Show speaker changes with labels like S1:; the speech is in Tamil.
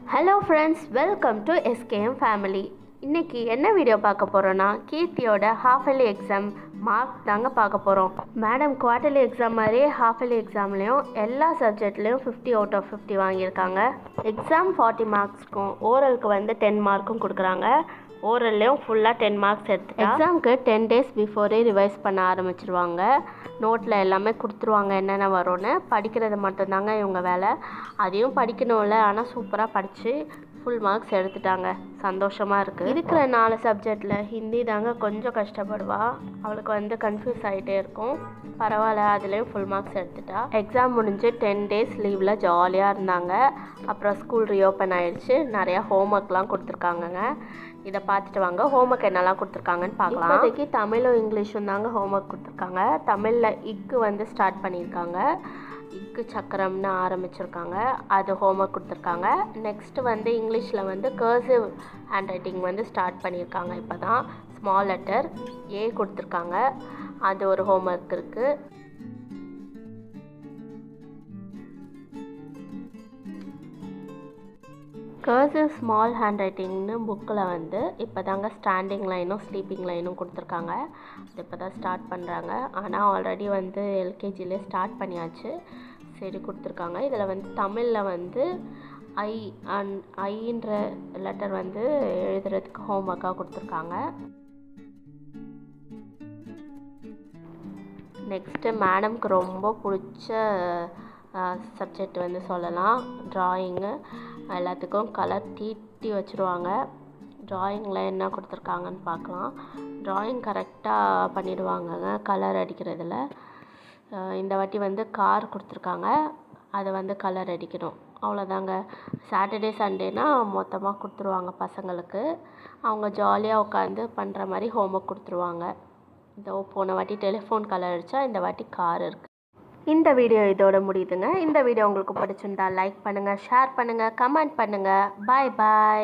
S1: Hello friends, welcome to SKM family. இன்றைக்கி என்ன வீடியோ பார்க்க போகிறோன்னா, கீர்த்தியோட ஹாஃப் இயர்லி எக்ஸாம் மார்க் தாங்க பார்க்க போகிறோம். மேடம் குவார்ட்டர்லி எக்ஸாம் மாதிரியே ஹாஃப் இயர்லி எக்ஸாம்லேயும் எல்லா சப்ஜெக்ட்லேயும் 50 அவுட் ஆஃப் 50 வாங்கியிருக்காங்க. எக்ஸாம் 40 மார்க்ஸ்க்கும் ஓரலுக்கு வந்து 10 மார்க்கும் கொடுக்குறாங்க. ஓரல்லையும் ஃபுல்லாக 10 மார்க்ஸ் எடுத்துட்டா எக்ஸாமுக்கு 10 டேஸ் பிஃபோரே ரிவைஸ் பண்ண ஆரம்பிச்சிருவாங்க. நோட்டில் எல்லாமே கொடுத்துருவாங்க என்னென்ன வரும்னு. படிக்கிறது மட்டும்தாங்க இவங்க வேலை. அதையும் படிக்கணும்ல, ஆனால் சூப்பராக படித்து ஃபுல் மார்க்ஸ் எடுத்துட்டாங்க. சந்தோஷமாக இருக்குது. இருக்கிற 4 சப்ஜெக்டில் ஹிந்தி தாங்க கொஞ்சம் கஷ்டப்படுவா. அவளுக்கு வந்து கன்ஃபியூஸ் ஆகிட்டே இருக்கும். பரவாயில்ல, அதுலேயும் ஃபுல் மார்க்ஸ் எடுத்துட்டா. எக்ஸாம் முடிஞ்சு 10 டேஸ் லீவில் ஜாலியாக இருந்தாங்க. அப்புறம் ஸ்கூல் ரீஓப்பன் ஆகிடுச்சு. நிறையா ஹோம் ஒர்க்லாம் கொடுத்துருக்காங்கங்க. இதை பார்த்துட்டு வாங்க ஹோம் ஒர்க் என்னெல்லாம் கொடுத்துருக்காங்கன்னு பார்க்கலாம். இப்போதைக்கு தமிழும் இங்கிலீஷும் தாங்க ஹோம் ஒர்க் கொடுத்துருக்காங்க. தமிழில் இக்கு வந்து ஸ்டார்ட் பண்ணியிருக்காங்க. இக்கு சக்கரம்னு ஆரம்பிச்சிருக்காங்க. அது ஹோம் ஒர்க் கொடுத்துருக்காங்க. நெக்ஸ்ட்டு வந்து இங்கிலீஷில் வந்து கர்சிவ் ஹேண்ட் ரைட்டிங் வந்து ஸ்டார்ட் பண்ணியிருக்காங்க. இப்போ தான் ஸ்மால் லெட்டர் ஏ கொடுத்துருக்காங்க. அது ஒரு ஹோம் ஒர்க் இருக்குது. கர்சிவ் ஸ்மால் ஹேண்ட் ரைட்டிங்னு புக்கில் வந்து இப்போ தாங்க ஸ்டாண்டிங் லைனும் ஸ்லீப்பிங் லைனும் கொடுத்துருக்காங்க. அது இப்போ தான் ஸ்டார்ட் பண்ணுறாங்க. ஆனால் ஆல்ரெடி வந்து எல்கேஜிலே ஸ்டார்ட் பண்ணியாச்சு. சரி கொடுத்துருக்காங்க. இதில் வந்து தமிழில் வந்து ஐன்ற லெட்டர் வந்து எழுதுறதுக்கு ஹோம் ஒர்க்காக கொடுத்துருக்காங்க. நெக்ஸ்ட்டு மேடம்க்கு ரொம்ப பிடிச்ச சப்ஜெக்ட் வந்து சொல்லலாம் ட்ராயிங்கு. எல்லாத்துக்கும் கலர் தீட்டி வச்சுருவாங்க. ட்ராயிங்கில் என்ன கொடுத்துருக்காங்கன்னு பார்க்கலாம். ட்ராயிங் கரெக்டாக பண்ணிடுவாங்கங்க கலர் அடிக்கிறதுல. இந்த வாட்டி வந்து கார் கொடுத்துருக்காங்க. அதை வந்து கலர் அடிக்கணும். அவ்வளோதாங்க. சாட்டர்டே சண்டேனா மொத்தமாக கொடுத்துருவாங்க பசங்களுக்கு. அவங்க ஜாலியாக உட்காந்து பண்ணுற மாதிரி ஹோம் ஒர்க் கொடுத்துருவாங்க. இதோ போன வாட்டி டெலிஃபோன் கலர் அடித்தா இந்த வாட்டி கார் இருக்குது. இந்த வீடியோ இதோட முடியுதுங்க. இந்த வீடியோ உங்களுக்கு பிடிச்சிருந்தா லைக் பண்ணுங்கள், ஷேர் பண்ணுங்கள், கமெண்ட் பண்ணுங்கள். பாய் பாய்.